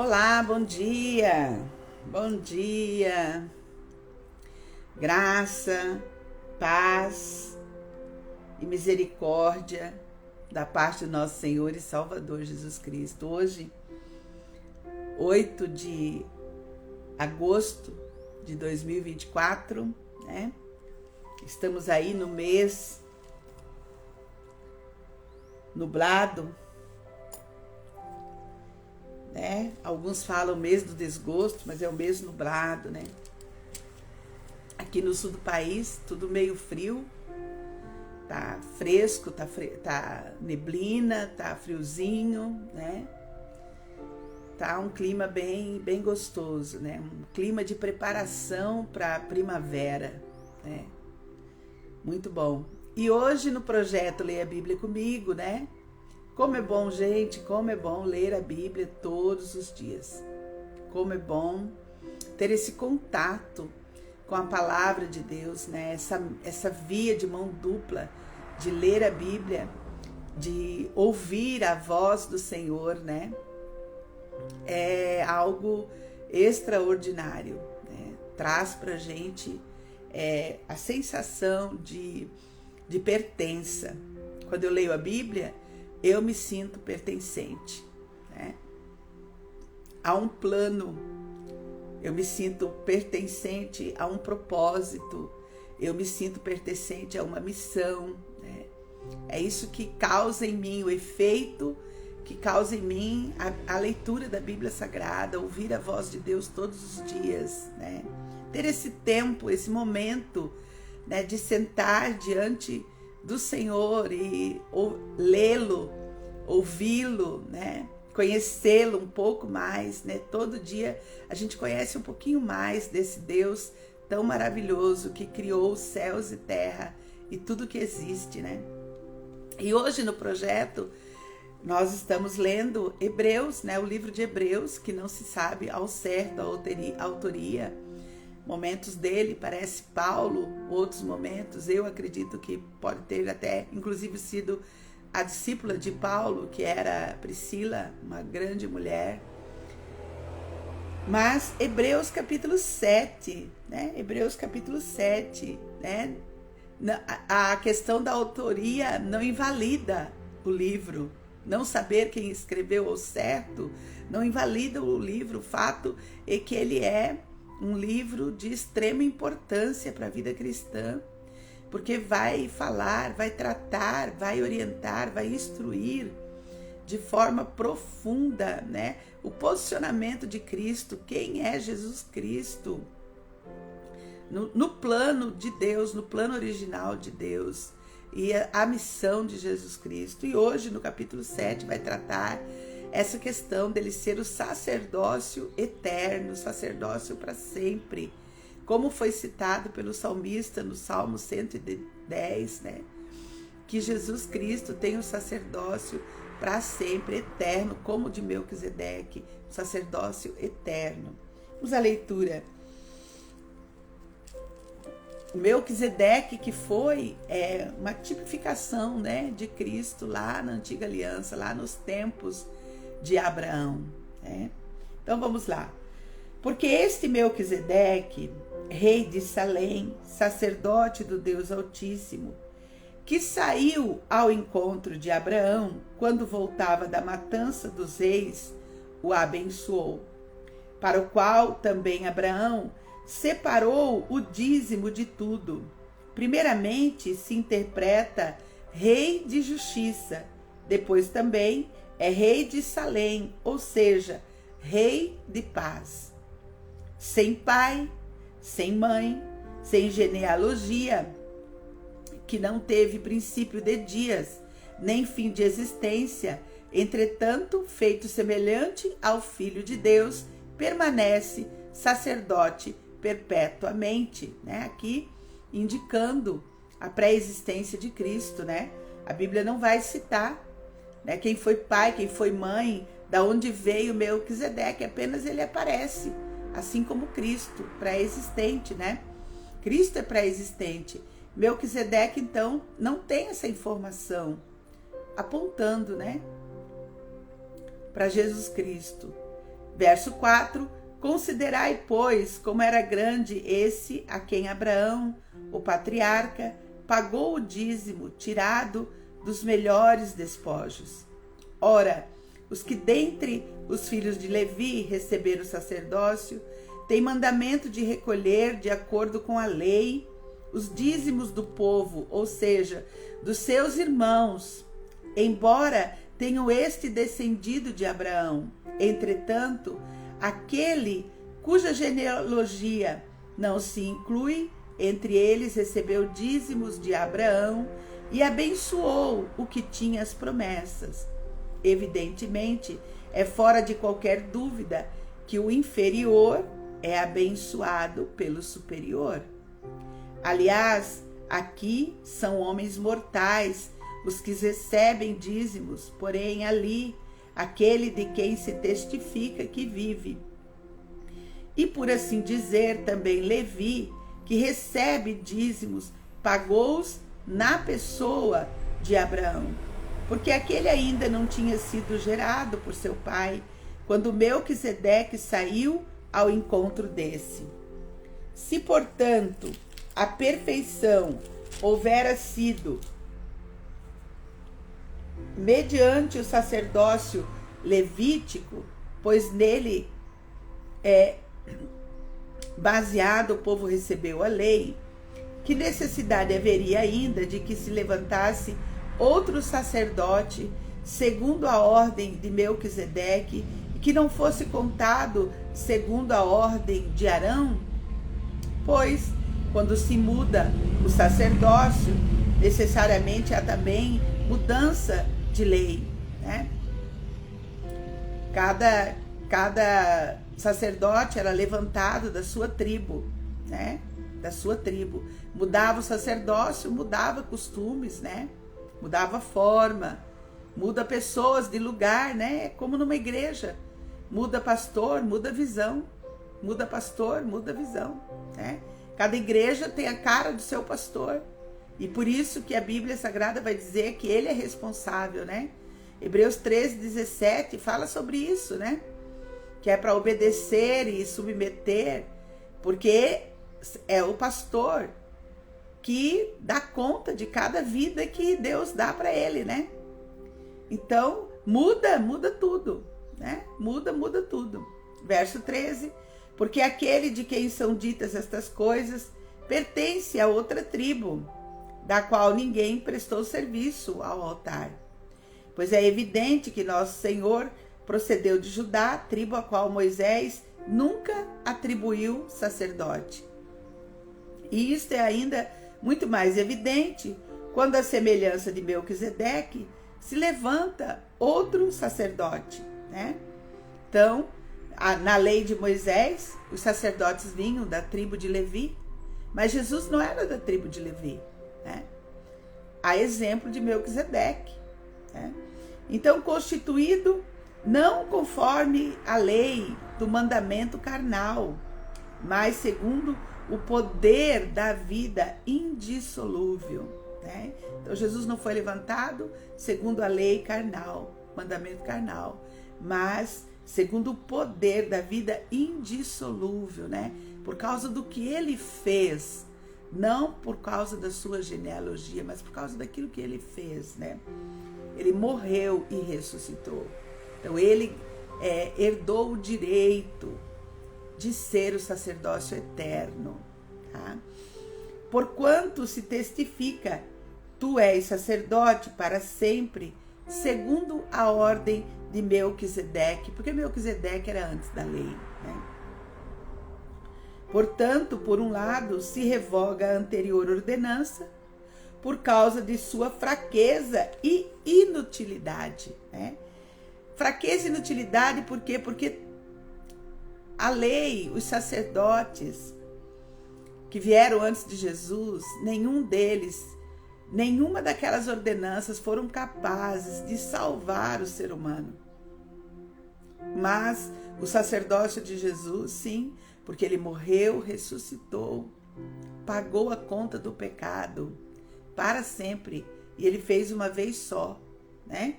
Olá, bom dia, bom dia, graça, paz e misericórdia da parte do nosso Senhor e Salvador Jesus Cristo. Hoje, 8 de agosto de 2024, né? Estamos aí no mês nublado, né? Alguns falam mês do desgosto, mas é o mês nublado, né? Aqui no sul do país, tudo meio frio, tá fresco, tá neblina, tá friozinho, né? Tá um clima bem gostoso, né? Um clima de preparação para a primavera, né? Muito bom. E hoje no projeto Leia a Bíblia Comigo, né? Como é bom, gente, como é bom ler a Bíblia todos os dias. Como é bom ter esse contato com a palavra de Deus, né? Essa via de mão dupla de ler a Bíblia, de ouvir a voz do Senhor, né? É algo extraordinário, né? Traz pra gente a sensação de pertença. Quando eu leio a Bíblia, eu me sinto pertencente, né? A um plano, eu me sinto pertencente a um propósito, eu me sinto pertencente a uma missão, né? É isso que causa em mim, o efeito que causa em mim a leitura da Bíblia Sagrada, ouvir a voz de Deus todos os dias, né? Ter esse tempo, esse momento, né, de sentar diante do Senhor e lê-lo, ouvi-lo, né? Conhecê-lo um pouco mais, né? Todo dia a gente conhece um pouquinho mais desse Deus tão maravilhoso que criou os céus e terra e tudo que existe, né? E hoje no projeto nós estamos lendo Hebreus, né? O livro de Hebreus, que não se sabe ao certo a autoria. Momentos dele parece Paulo, outros momentos eu acredito que pode ter até inclusive sido a discípula de Paulo, que era Priscila, uma grande mulher. Mas Hebreus capítulo 7, né? Hebreus capítulo 7, né? A questão da autoria não invalida o livro. Não saber quem escreveu ao certo não invalida o livro. O fato é que ele é um livro de extrema importância para a vida cristã, porque vai falar, vai tratar, vai orientar, vai instruir de forma profunda, né? O posicionamento de Cristo, quem é Jesus Cristo, no plano de Deus, no plano original de Deus, e a missão de Jesus Cristo. E hoje, no capítulo 7, vai tratar essa questão dele ser o sacerdócio eterno, sacerdócio para sempre, como foi citado pelo salmista no Salmo 110, né? Que Jesus Cristo tem o sacerdócio para sempre, eterno, como o de Melquisedeque, o sacerdócio eterno. Vamos à leitura. O Melquisedeque, que foi uma tipificação, né, de Cristo lá na antiga aliança, lá nos tempos de Abraão, né? Então vamos lá. Porque este Melquisedeque, rei de Salém, sacerdote do Deus Altíssimo, que saiu ao encontro de Abraão quando voltava da matança dos reis, o abençoou, para o qual também Abraão separou o dízimo de tudo. Primeiramente se interpreta rei de justiça, depois também é rei de Salém, ou seja, rei de paz. Sem pai, sem mãe, sem genealogia, que não teve princípio de dias, nem fim de existência, entretanto, feito semelhante ao Filho de Deus, permanece sacerdote perpetuamente, né? Aqui indicando a pré-existência de Cristo, né? A Bíblia não vai citar, né, quem foi pai, quem foi mãe, da onde veio Melquisedeque, apenas ele aparece, assim como Cristo, pré-existente, né? Cristo é pré-existente. Melquisedeque, então, não tem essa informação, apontando, né, para Jesus Cristo. Verso 4: Considerai, pois, como era grande esse a quem Abraão, o patriarca, pagou o dízimo tirado dos melhores despojos. Ora, os que dentre os filhos de Levi receberam o sacerdócio, têm mandamento de recolher, de acordo com a lei, os dízimos do povo, ou seja, dos seus irmãos, embora tenham este descendido de Abraão. Entretanto, aquele cuja genealogia não se inclui entre eles recebeu dízimos de Abraão e abençoou o que tinha as promessas. Evidentemente, é fora de qualquer dúvida que o inferior é abençoado pelo superior. Aliás, aqui são homens mortais os que recebem dízimos, porém ali, aquele de quem se testifica que vive. E por assim dizer, também Levi, que recebe dízimos, pagou-os na pessoa de Abraão, porque aquele ainda não tinha sido gerado por seu pai, quando Melquisedeque saiu ao encontro desse. Se, portanto, a perfeição houvera sido mediante o sacerdócio levítico, pois nele baseado o povo recebeu a lei, que necessidade haveria ainda de que se levantasse outro sacerdote segundo a ordem de Melquisedeque, e que não fosse contado segundo a ordem de Arão? Pois, quando se muda o sacerdócio, necessariamente há também mudança de lei, né? Cada sacerdote era levantado da sua tribo, né? Da sua tribo. Mudava o sacerdócio, mudava costumes, né? Mudava forma, muda pessoas de lugar, né? Como numa igreja. Muda pastor, muda visão. Muda pastor, muda visão, né? Cada igreja tem a cara do seu pastor. E por isso que a Bíblia Sagrada vai dizer que ele é responsável, né? Hebreus 13:17 fala sobre isso, né? Que é para obedecer e submeter, porque é o pastor que dá conta de cada vida que Deus dá para ele, né? Então, muda tudo, né? Muda tudo. Verso 13: Porque aquele de quem são ditas estas coisas pertence a outra tribo, da qual ninguém prestou serviço ao altar. Pois é evidente que nosso Senhor procedeu de Judá, tribo a qual Moisés nunca atribuiu sacerdote. E isto é ainda muito mais evidente quando, a semelhança de Melquisedeque, se levanta outro sacerdote, né? Então, na lei de Moisés, os sacerdotes vinham da tribo de Levi, mas Jesus não era da tribo de Levi, né? A exemplo de Melquisedeque, né? Então, constituído não conforme a lei do mandamento carnal, mas segundo o poder da vida indissolúvel, né? Então, Jesus não foi levantado segundo a lei carnal, mandamento carnal, mas segundo o poder da vida indissolúvel, né? Por causa do que ele fez, não por causa da sua genealogia, mas por causa daquilo que ele fez, né? Ele morreu e ressuscitou. Então, ele herdou o direito de ser o sacerdócio eterno, tá? Porquanto se testifica, tu és sacerdote para sempre, segundo a ordem de Melquisedeque, porque Melquisedeque era antes da lei, né? Portanto, por um lado, se revoga a anterior ordenança por causa de sua fraqueza e inutilidade, né? Fraqueza e inutilidade por quê? Porque a lei, os sacerdotes que vieram antes de Jesus, nenhuma daquelas ordenanças foram capazes de salvar o ser humano. Mas o sacerdócio de Jesus, sim, porque ele morreu, ressuscitou, pagou a conta do pecado para sempre, e ele fez uma vez só, né?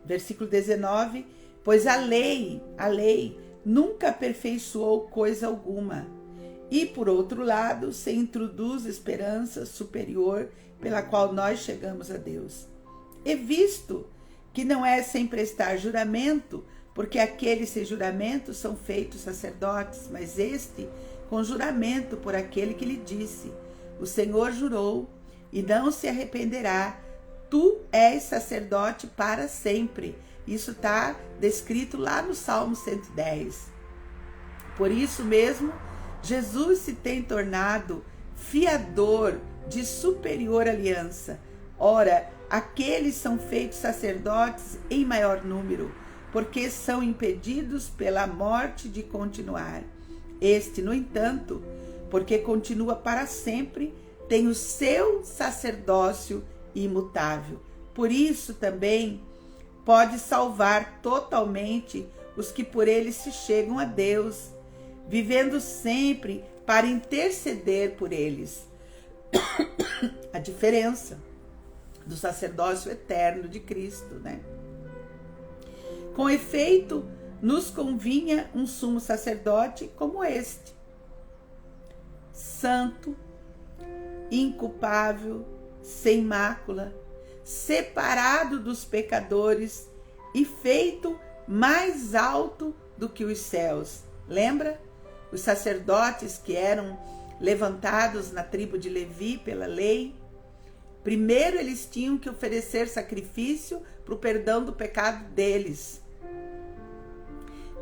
Versículo 19: Pois a lei nunca aperfeiçoou coisa alguma. E, por outro lado, se introduz esperança superior pela qual nós chegamos a Deus. E visto que não é sem prestar juramento, porque aqueles sem juramento são feitos sacerdotes, mas este com juramento por aquele que lhe disse: o Senhor jurou e não se arrependerá, tu és sacerdote para sempre. Isso está descrito lá no Salmo 110. Por isso mesmo, Jesus se tem tornado fiador de superior aliança. Ora, aqueles são feitos sacerdotes em maior número, porque são impedidos pela morte de continuar. Este, no entanto, porque continua para sempre, tem o seu sacerdócio imutável. Por isso também pode salvar totalmente os que por ele se chegam a Deus, vivendo sempre para interceder por eles. A diferença do sacerdócio eterno de Cristo, né? Com efeito, nos convinha um sumo sacerdote como este, santo, inculpável, sem mácula, separado dos pecadores e feito mais alto do que os céus. Lembra? Os sacerdotes que eram levantados na tribo de Levi pela lei, primeiro eles tinham que oferecer sacrifício para o perdão do pecado deles.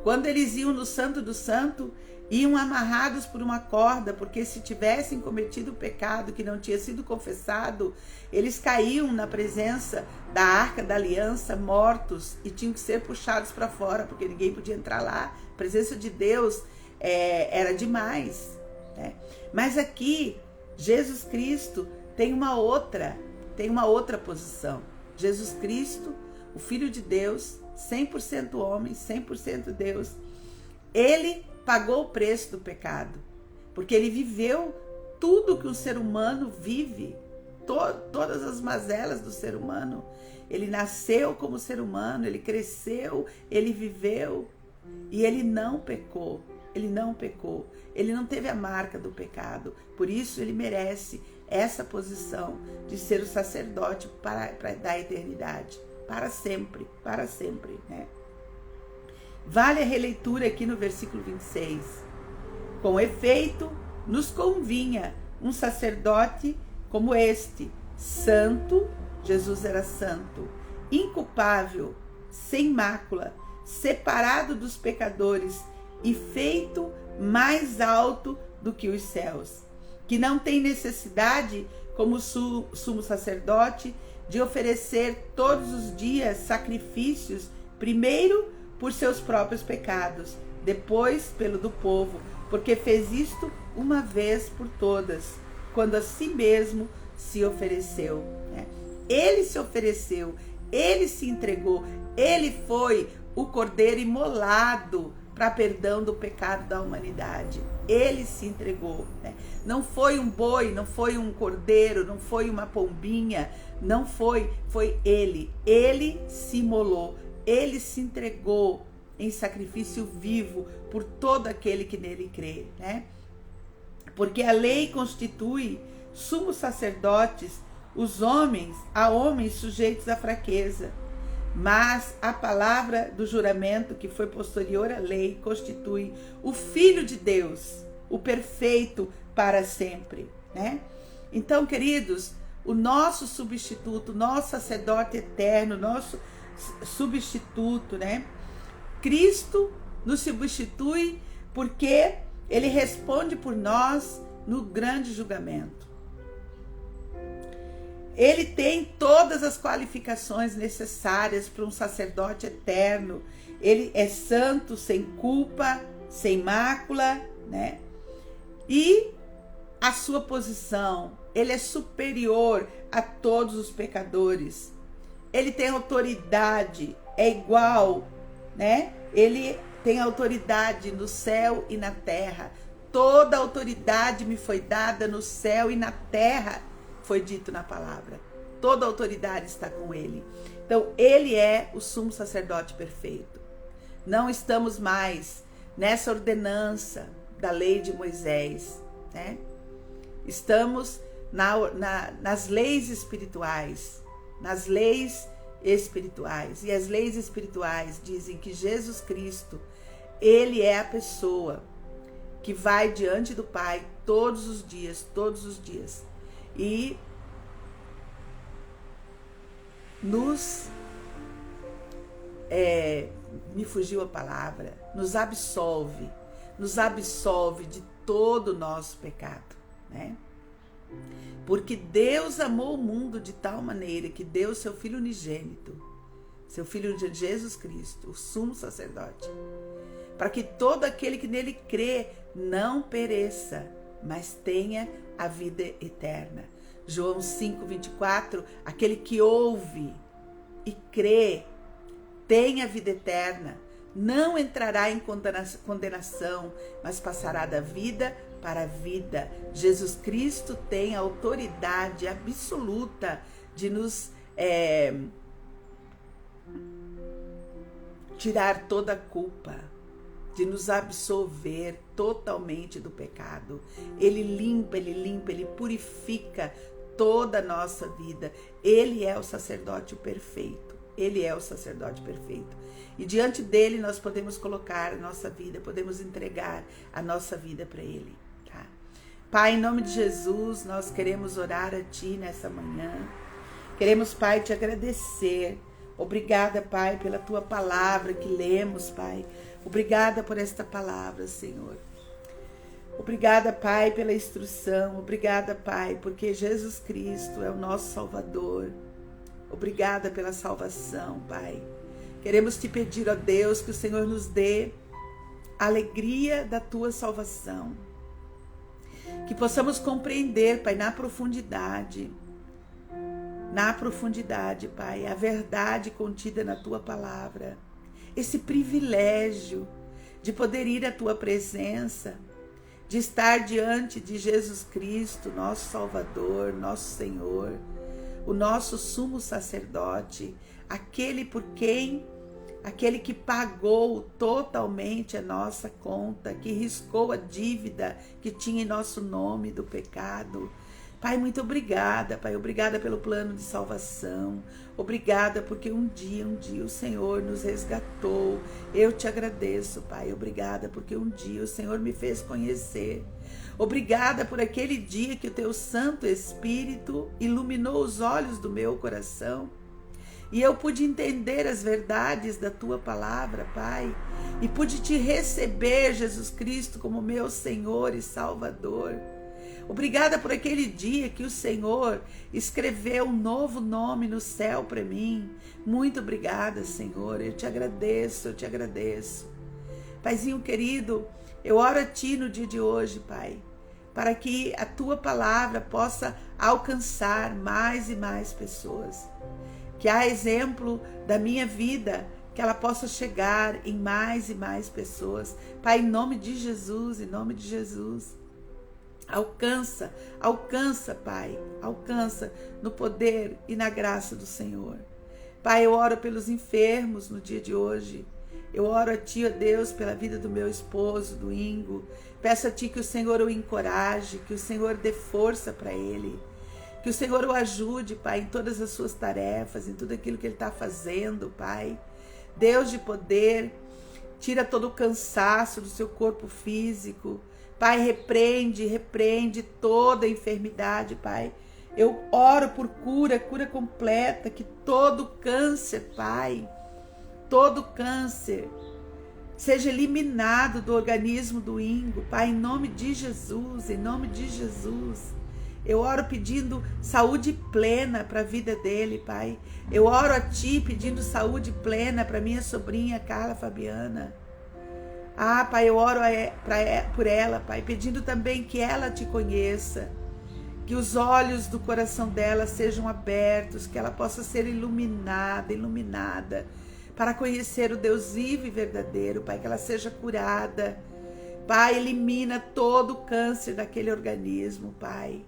Quando eles iam no Santo do Santo, iam amarrados por uma corda, porque se tivessem cometido o pecado que não tinha sido confessado, eles caíam na presença da Arca da Aliança mortos e tinham que ser puxados para fora, porque ninguém podia entrar lá. A presença de Deus era demais, né? Mas aqui, Jesus Cristo tem uma outra posição. Jesus Cristo, o Filho de Deus, 100% homem, 100% Deus, ele pagou o preço do pecado, porque ele viveu tudo que um ser humano vive, todas as mazelas do ser humano. Ele nasceu como ser humano, ele cresceu, ele viveu e ele não pecou, ele não teve a marca do pecado. Por isso ele merece essa posição de ser o sacerdote para da eternidade, para sempre, né? Vale a releitura aqui no versículo 26. Com efeito, nos convinha um sacerdote como este, santo, Jesus era santo, inculpável, sem mácula, separado dos pecadores e feito mais alto do que os céus, que não tem necessidade, como sumo sacerdote, de oferecer todos os dias sacrifícios, primeiro por seus próprios pecados, depois pelo do povo, porque fez isto uma vez por todas, quando a si mesmo se ofereceu, né? Ele se ofereceu, ele se entregou, ele foi o cordeiro imolado para perdão do pecado da humanidade. Ele se entregou, né? Não foi um boi, não foi um cordeiro, não foi uma pombinha, não foi ele. Ele se imolou, ele se entregou em sacrifício vivo por todo aquele que nele crê, né? Porque a lei constitui sumos sacerdotes a homens sujeitos à fraqueza. Mas a palavra do juramento, que foi posterior à lei, constitui o Filho de Deus, o perfeito para sempre, né? Então, queridos, o nosso substituto, nosso sacerdote eterno, nosso substituto, né? Cristo nos substitui porque ele responde por nós no grande julgamento. Ele tem todas as qualificações necessárias para um sacerdote eterno. Ele é santo, sem culpa, sem mácula, né? E a sua posição, ele é superior a todos os pecadores. Ele tem autoridade, é igual, né? Ele tem autoridade no céu e na terra. Toda autoridade me foi dada no céu e na terra, foi dito na palavra. Toda autoridade está com ele. Então, ele é o sumo sacerdote perfeito. Não estamos mais nessa ordenança da lei de Moisés, né? Estamos nas leis espirituais, nas leis espirituais. E as leis espirituais dizem que Jesus Cristo, Ele é a pessoa que vai diante do Pai todos os dias, e me fugiu a palavra, nos absolve de todo o nosso pecado, né? Porque Deus amou o mundo de tal maneira que deu seu Filho unigênito, seu Filho de Jesus Cristo, o sumo sacerdote, para que todo aquele que nele crê não pereça, mas tenha a vida eterna. João 5:24, aquele que ouve e crê tem a vida eterna, não entrará em condenação, mas passará da vida para a vida. Jesus Cristo tem a autoridade absoluta de nos tirar toda a culpa, de nos absolver totalmente do pecado. Ele limpa, ele purifica toda a nossa vida. Ele é o sacerdote perfeito. Ele é o sacerdote perfeito. E diante dele nós podemos colocar a nossa vida, podemos entregar a nossa vida para ele. Tá? Pai, em nome de Jesus, nós queremos orar a Ti nessa manhã. Queremos, Pai, Te agradecer. Obrigada, Pai, pela Tua palavra que lemos, Pai. Obrigada por esta palavra, Senhor. Obrigada, Pai, pela instrução. Obrigada, Pai, porque Jesus Cristo é o nosso Salvador. Obrigada pela salvação, Pai. Queremos Te pedir, ó Deus, que o Senhor nos dê a alegria da Tua salvação. Que possamos compreender, Pai, na profundidade, Pai, a verdade contida na Tua palavra. Esse privilégio de poder ir à Tua presença, de estar diante de Jesus Cristo, nosso Salvador, nosso Senhor, o nosso sumo sacerdote, aquele que pagou totalmente a nossa conta, que riscou a dívida que tinha em nosso nome do pecado. Pai, muito obrigada, Pai, obrigada pelo plano de salvação, obrigada porque um dia o Senhor nos resgatou. Eu Te agradeço, Pai, obrigada porque um dia o Senhor me fez conhecer. Obrigada por aquele dia que o Teu Santo Espírito iluminou os olhos do meu coração e eu pude entender as verdades da Tua palavra, Pai, e pude Te receber, Jesus Cristo, como meu Senhor e Salvador. Obrigada por aquele dia que o Senhor escreveu um novo nome no céu para mim. Muito obrigada, Senhor. Eu Te agradeço, Paizinho querido, eu oro a Ti no dia de hoje, Pai, para que a Tua palavra possa alcançar mais e mais pessoas. Que a exemplo da minha vida, que ela possa chegar em mais e mais pessoas. Pai, em nome de Jesus, alcança, Pai, alcança no poder e na graça do Senhor. Pai, eu oro pelos enfermos no dia de hoje. Eu oro a Ti, ó Deus, pela vida do meu esposo, do Ingo. Peço a Ti que o Senhor o encoraje, que o Senhor dê força para ele. Que o Senhor o ajude, Pai, em todas as suas tarefas, em tudo aquilo que ele está fazendo, Pai. Deus de poder, tira todo o cansaço do seu corpo físico. Pai, repreende toda a enfermidade, Pai. Eu oro por cura completa, que todo câncer, Pai, todo câncer seja eliminado do organismo do Ingo, Pai, em nome de Jesus, Eu oro pedindo saúde plena para a vida dele, Pai. Eu oro a Ti pedindo saúde plena para minha sobrinha Carla Fabiana. Ah, Pai, eu oro por ela, Pai, pedindo também que ela Te conheça, que os olhos do coração dela sejam abertos, que ela possa ser iluminada, para conhecer o Deus vivo e verdadeiro, Pai, que ela seja curada. Pai, elimina todo o câncer daquele organismo, Pai.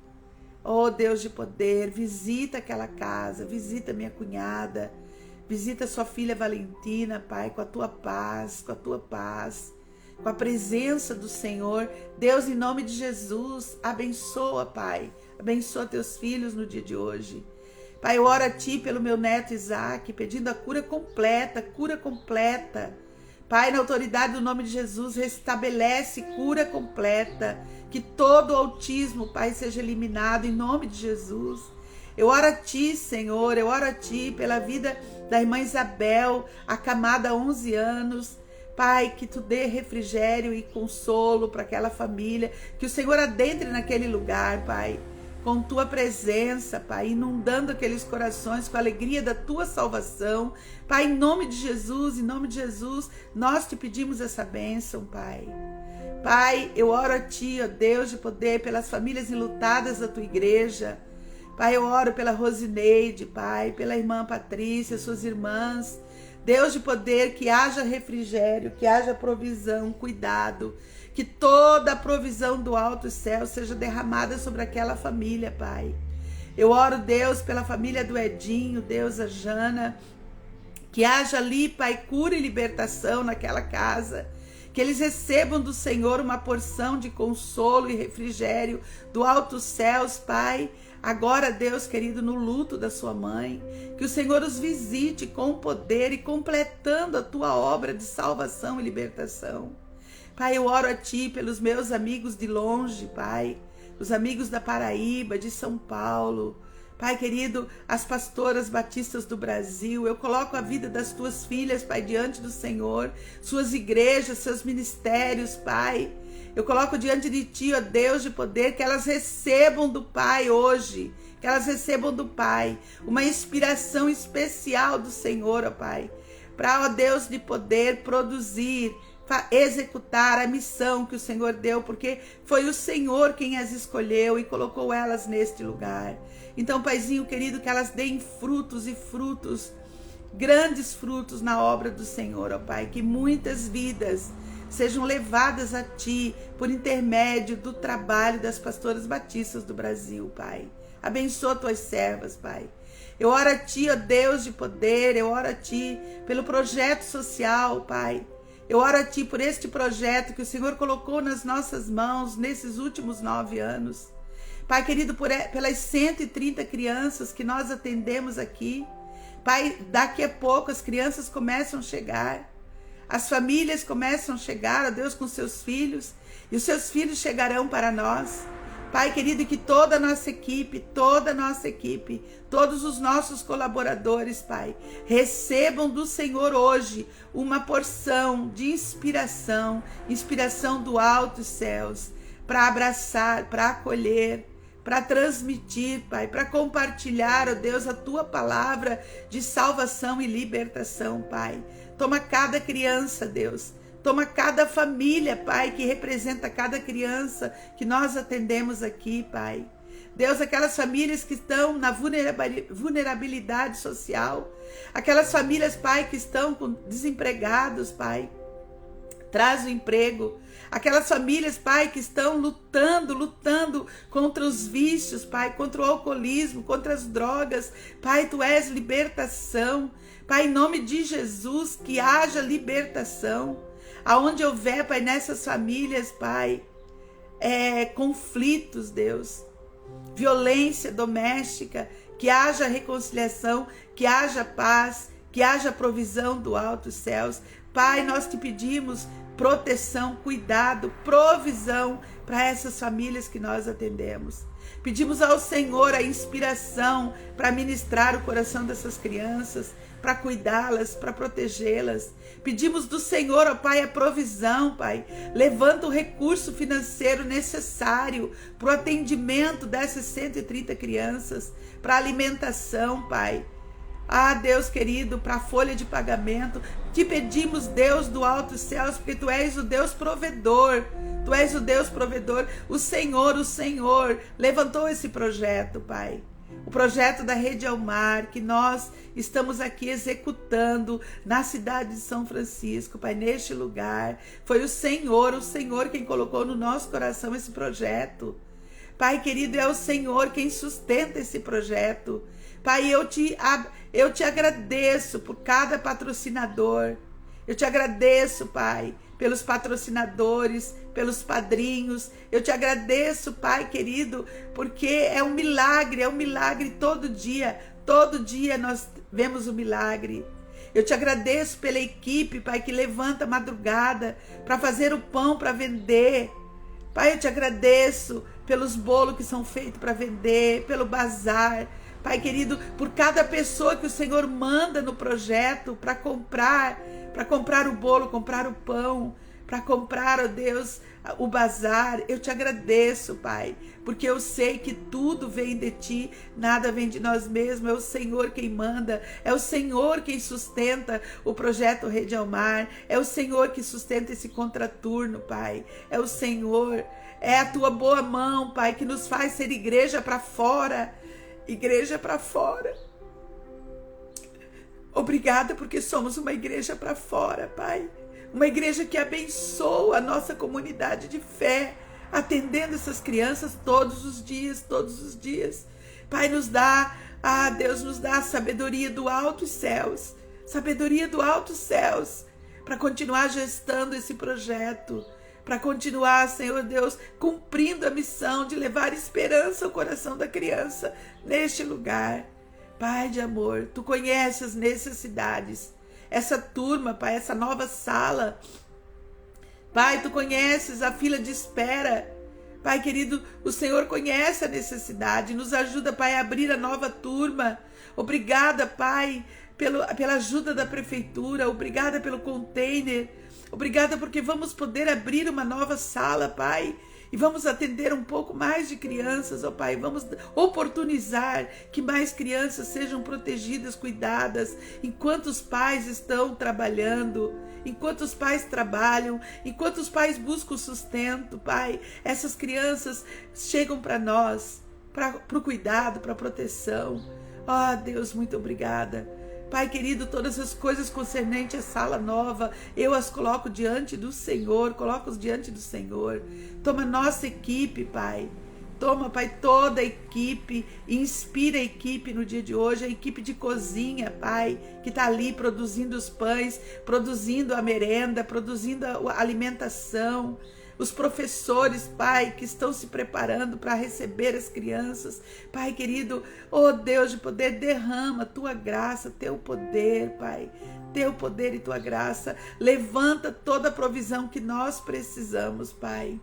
Oh, Deus de poder, visita aquela casa, visita minha cunhada, visita sua filha Valentina, Pai, com a Tua paz, com a presença do Senhor. Deus, em nome de Jesus, abençoa, Pai. Abençoa teus filhos no dia de hoje. Pai, eu oro a Ti pelo meu neto Isaac, pedindo a cura completa, cura completa. Pai, na autoridade do nome de Jesus, restabelece cura completa. Que todo autismo, Pai, seja eliminado em nome de Jesus. Eu oro a Ti, Senhor, eu oro a Ti pela vida da irmã Isabel, acamada há 11 anos. Pai, que Tu dê refrigério e consolo para aquela família, que o Senhor adentre naquele lugar, Pai, com Tua presença, Pai, inundando aqueles corações com a alegria da Tua salvação. Pai, em nome de Jesus, nós Te pedimos essa bênção, Pai. Pai, eu oro a Ti, ó Deus de poder, pelas famílias enlutadas da Tua igreja. Pai, eu oro pela Rosineide, Pai, pela irmã Patrícia, suas irmãs. Deus de poder, que haja refrigério, que haja provisão, cuidado, que toda a provisão do alto céu seja derramada sobre aquela família, Pai. Eu oro, Deus, pela família do Edinho, Deus, a Jana, que haja ali, Pai, cura e libertação naquela casa, que eles recebam do Senhor uma porção de consolo e refrigério do alto céus, Pai. Agora, Deus querido, no luto da sua mãe, que o Senhor os visite com poder e completando a Tua obra de salvação e libertação. Pai, eu oro a Ti pelos meus amigos de longe, Pai, os amigos da Paraíba, de São Paulo. Pai querido, as pastoras batistas do Brasil, eu coloco a vida das Tuas filhas, Pai, diante do Senhor, suas igrejas, seus ministérios, Pai. Eu coloco diante de Ti, ó Deus de poder, que elas recebam do Pai hoje, que elas recebam do Pai uma inspiração especial do Senhor, ó Pai, para, ó Deus de poder, produzir, executar a missão que o Senhor deu, porque foi o Senhor quem as escolheu e colocou elas neste lugar. Então, Paizinho querido, que elas deem frutos e frutos, grandes frutos na obra do Senhor, ó Pai, que muitas vidas sejam levadas a Ti por intermédio do trabalho das pastoras batistas do Brasil, Pai. Abençoa Tuas servas, Pai. Eu oro a Ti, ó Deus de poder, eu oro a Ti pelo projeto social, Pai. Eu oro a Ti por este projeto que o Senhor colocou nas nossas mãos nesses últimos 9 anos. Pai querido, pelas 130 crianças que nós atendemos aqui. Pai, daqui a pouco as crianças começam a chegar. As famílias começam a chegar, ó Deus, com seus filhos, e os seus filhos chegarão para nós. Pai querido, que toda a nossa equipe, todos os nossos colaboradores, Pai, recebam do Senhor hoje uma porção de inspiração do alto céus, para abraçar, para acolher, para transmitir, Pai, para compartilhar, ó Deus, a Tua palavra de salvação e libertação, Pai. Toma cada criança, Deus. Toma cada família, Pai, que representa cada criança que nós atendemos aqui, Pai. Deus, aquelas famílias que estão na vulnerabilidade social. Aquelas famílias, Pai, que estão desempregados, Pai. Traz o emprego. Aquelas famílias, Pai, que estão lutando contra os vícios, Pai, contra o alcoolismo, contra as drogas. Pai, Tu és libertação. Pai, em nome de Jesus, que haja libertação. Aonde houver, Pai, nessas famílias, Pai, conflitos, Deus, violência doméstica, que haja reconciliação, que haja paz, que haja provisão do alto céus. Pai, nós Te pedimos proteção, cuidado, provisão para essas famílias que nós atendemos. Pedimos ao Senhor a inspiração para ministrar o coração dessas crianças, para cuidá-las, para protegê-las. Pedimos do Senhor, ó Pai, a provisão, Pai. Levanta o recurso financeiro necessário para o atendimento dessas 130 crianças, para alimentação, Pai. Ah, Deus querido, para a folha de pagamento. Te pedimos, Deus do alto céus, porque Tu és o Deus provedor. Tu és o Deus provedor. O Senhor levantou esse projeto, Pai. O projeto da Rede ao Mar, que nós estamos aqui executando na cidade de São Francisco, Pai, neste lugar. Foi o Senhor quem colocou no nosso coração esse projeto. Pai querido, é o Senhor quem sustenta esse projeto. Pai, eu te agradeço por cada patrocinador. Eu te agradeço, Pai, pelos patrocinadores, pelos padrinhos. Eu te agradeço, Pai querido, porque é um milagre todo dia. Todo dia nós vemos o milagre. Eu te agradeço pela equipe, Pai, que levanta a madrugada para fazer o pão para vender. Pai, eu te agradeço pelos bolos que são feitos para vender, pelo bazar. Pai querido, por cada pessoa que o Senhor manda no projeto para comprar o bolo, comprar o pão, para comprar, ó Deus, o bazar. Eu te agradeço, Pai, porque eu sei que tudo vem de Ti, nada vem de nós mesmos. É o Senhor quem manda, é o Senhor quem sustenta o projeto Rede ao Mar, é o Senhor que sustenta esse contraturno, Pai. É o Senhor, é a Tua boa mão, Pai, que nos faz ser igreja para fora. Igreja para fora. Obrigada porque somos uma igreja para fora, Pai. Uma igreja que abençoa a nossa comunidade de fé, atendendo essas crianças todos os dias. Pai, nos dá, Deus nos dá a sabedoria do alto céus, para continuar gestando esse projeto, para continuar, Senhor Deus, cumprindo a missão de levar esperança ao coração da criança neste lugar. Pai de amor, Tu conheces as necessidades, essa turma, Pai, essa nova sala. Pai, Tu conheces a fila de espera. Pai querido, o Senhor conhece a necessidade, nos ajuda, Pai, a abrir a nova turma. Obrigada, Pai, pela ajuda da prefeitura, obrigada pelo container, obrigada porque vamos poder abrir uma nova sala, Pai, e vamos atender um pouco mais de crianças, ó Pai. Vamos oportunizar que mais crianças sejam protegidas, cuidadas, enquanto os pais estão trabalhando, enquanto os pais trabalham, enquanto os pais buscam sustento, Pai. Essas crianças chegam para nós, para o cuidado, para a proteção. Ó Deus, muito obrigada. Pai querido, todas as coisas concernentes à sala nova, eu as coloco diante do Senhor, Toma nossa equipe, Pai. Toma, Pai, toda a equipe, inspira a equipe no dia de hoje, a equipe de cozinha, Pai, que está ali produzindo os pães, produzindo a merenda, produzindo a alimentação. Os professores, Pai, que estão se preparando para receber as crianças. Pai querido, oh Deus de poder, derrama Tua graça, Teu poder, Pai. Teu poder e Tua graça. Levanta toda a provisão que nós precisamos, Pai.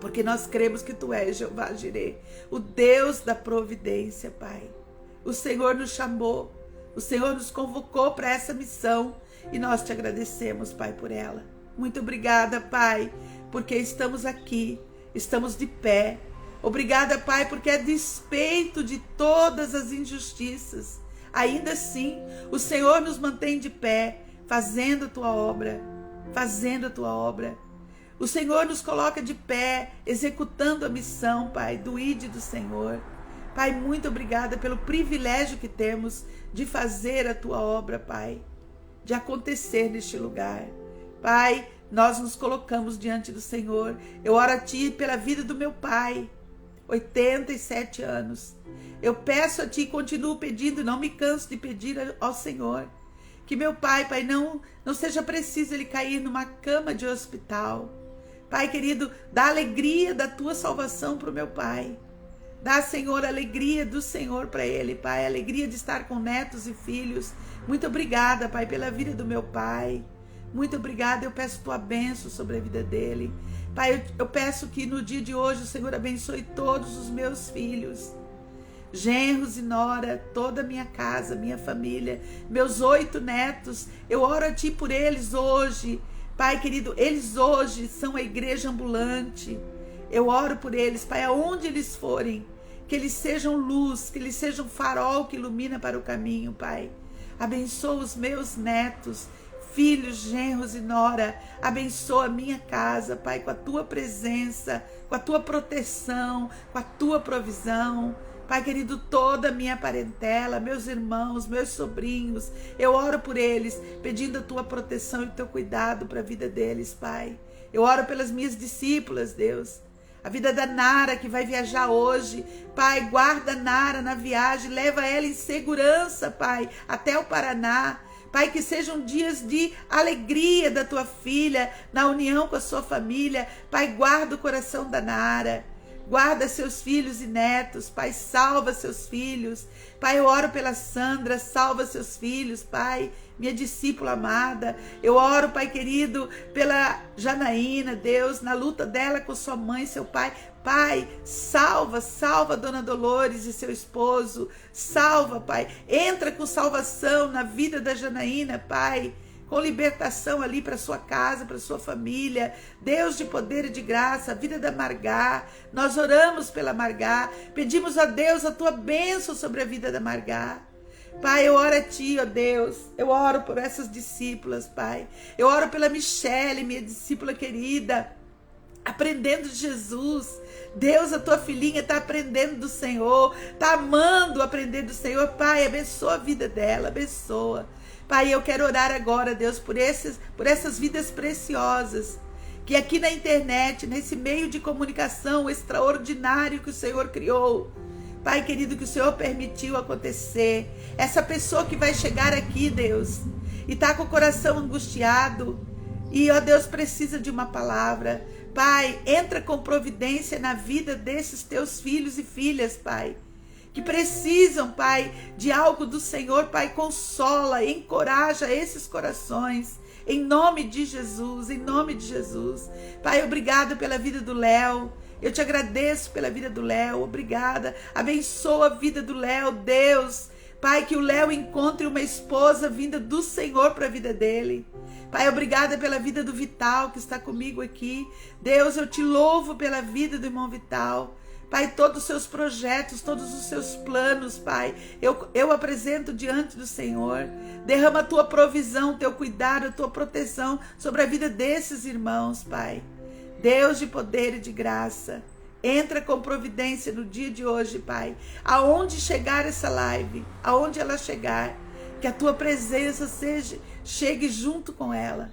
Porque nós cremos que Tu és Jeová Jireh, o Deus da providência, Pai. O Senhor nos chamou, o Senhor nos convocou para essa missão e nós Te agradecemos, Pai, por ela. Muito obrigada, Pai, porque estamos aqui, estamos de pé. Obrigada, Pai, porque a despeito de todas as injustiças, ainda assim, o Senhor nos mantém de pé, fazendo a Tua obra, O Senhor nos coloca de pé, executando a missão, Pai, do ID do Senhor. Pai, muito obrigada pelo privilégio que temos de fazer a Tua obra, Pai, de acontecer neste lugar. Pai, nós nos colocamos diante do Senhor. Eu oro a Ti pela vida do meu pai, 87 anos. Eu peço a Ti e continuo pedindo, não me canso de pedir ao Senhor, que meu pai, Pai, não seja preciso ele cair numa cama de hospital. Pai querido, dá alegria da Tua salvação para o meu pai. Dá, Senhor, a alegria do Senhor para ele, Pai, a alegria de estar com netos e filhos. Muito obrigada, Pai, pela vida do meu pai. Muito obrigada, eu peço Tua bênção sobre a vida dele. Pai, eu peço que no dia de hoje o Senhor abençoe todos os meus filhos, genros e nora, toda a minha casa, minha família, meus 8 netos. Eu oro a Ti por eles hoje. Pai querido, eles hoje são a igreja ambulante. Eu oro por eles, Pai, aonde eles forem, que eles sejam luz, que eles sejam farol que ilumina para o caminho, Pai. Abençoa os meus netos, filhos, genros e nora. Abençoa a minha casa, Pai, com a Tua presença, com a Tua proteção, com a Tua provisão. Pai querido, toda a minha parentela, meus irmãos, meus sobrinhos, eu oro por eles, pedindo a Tua proteção e o Teu cuidado para a vida deles, Pai. Eu oro pelas minhas discípulas, Deus. A vida da Nara, que vai viajar hoje. Pai, guarda a Nara na viagem, leva ela em segurança, Pai, até o Paraná. Pai, que sejam dias de alegria da tua filha, na união com a sua família. Pai, guarda o coração da Nara. Guarda seus filhos e netos, Pai, salva seus filhos. Pai, eu oro pela Sandra, salva seus filhos, Pai, minha discípula amada. Eu oro, Pai querido, pela Janaína, Deus, na luta dela com sua mãe, seu pai. Pai, salva a Dona Dolores e seu esposo. Salva, Pai. Entra com salvação na vida da Janaína, Pai. Com libertação ali para sua casa, para sua família. Deus de poder e de graça, a vida da Margá. Nós oramos pela Margá. Pedimos a Deus a tua bênção sobre a vida da Margá. Pai, eu oro a ti, ó Deus. Eu oro por essas discípulas, Pai. Eu oro pela Michele, minha discípula querida, aprendendo de Jesus. Deus, a tua filhinha está aprendendo do Senhor, está amando aprender do Senhor. Pai, abençoa a vida dela, abençoa. Pai, eu quero orar agora, Deus, por essas vidas preciosas, que aqui na internet, nesse meio de comunicação extraordinário que o Senhor criou, Pai querido, que o Senhor permitiu acontecer, essa pessoa que vai chegar aqui, Deus, e está com o coração angustiado, e, ó Deus, precisa de uma palavra. Pai, entra com providência na vida desses teus filhos e filhas, Pai, que precisam, Pai, de algo do Senhor. Pai, consola, encoraja esses corações, em nome de Jesus, em nome de Jesus. Pai, obrigado pela vida do Léo, eu te agradeço pela vida do Léo, obrigada, abençoa a vida do Léo, Deus. Pai, que o Léo encontre uma esposa vinda do Senhor para a vida dele. Pai, obrigada pela vida do Vital, que está comigo aqui. Deus, eu te louvo pela vida do irmão Vital. Pai, todos os seus projetos, todos os seus planos, Pai, eu apresento diante do Senhor. Derrama a tua provisão, teu cuidado, a tua proteção sobre a vida desses irmãos, Pai. Deus de poder e de graça, entra com providência no dia de hoje, Pai. Aonde chegar essa live, aonde ela chegar, que a tua presença chegue junto com ela.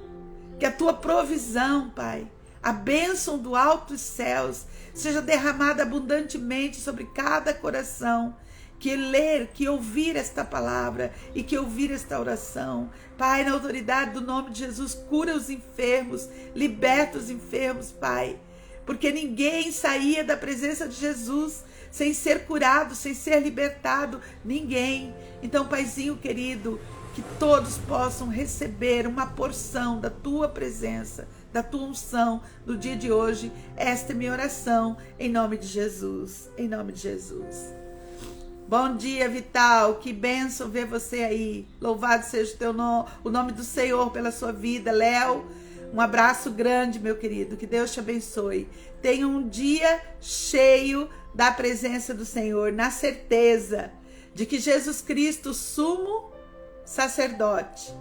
Que a tua provisão, Pai, a bênção do alto dos céus seja derramada abundantemente sobre cada coração que ler, que ouvir esta palavra e que ouvir esta oração. Pai, na autoridade do nome de Jesus, cura os enfermos, liberta os enfermos, Pai. Porque ninguém saía da presença de Jesus sem ser curado, sem ser libertado, ninguém. Então, Paizinho querido, que todos possam receber uma porção da tua presença, da tua unção no dia de hoje. Esta é minha oração, em nome de Jesus, em nome de Jesus. Bom dia, Vital, que bênção ver você aí. Louvado seja o nome do Senhor pela sua vida. Léo, um abraço grande, meu querido, que Deus te abençoe. Tenha um dia cheio da presença do Senhor, na certeza de que Jesus Cristo, sumo sacerdote,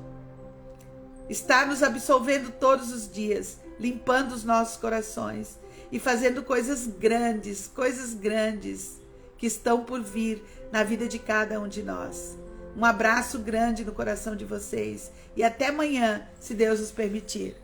está nos absolvendo todos os dias, limpando os nossos corações e fazendo coisas grandes que estão por vir na vida de cada um de nós. Um abraço grande no coração de vocês e até amanhã, se Deus nos permitir.